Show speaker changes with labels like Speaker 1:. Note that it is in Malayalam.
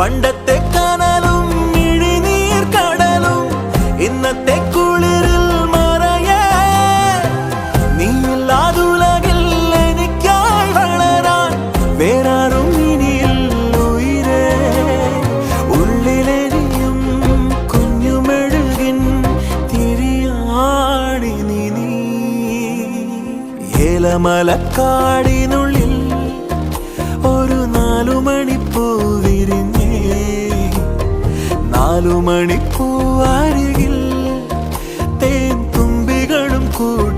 Speaker 1: പണ്ടത്തെ കനലും ഇഴിനീർ കടലും ഇന്നത്തെ കുളിരിൽ മറയേ നീയില്ലാതുലകിൽ എനിക്കായി വളരാൻ വേറാരും ഇനിയില്ല ഉയിരേ ഉള്ളിലെരിയും കുഞ്ഞുമെഴുകിൻ തിരിയാണി നീ ഏലമലക്കാടിനുള്ളിൽ ഒരു 4 മണിപ്പൂ വിരിഞ്ഞേ 4 മണിപ്പൂ അരികിൽ തേൻ തുമ്പികളും കൂടി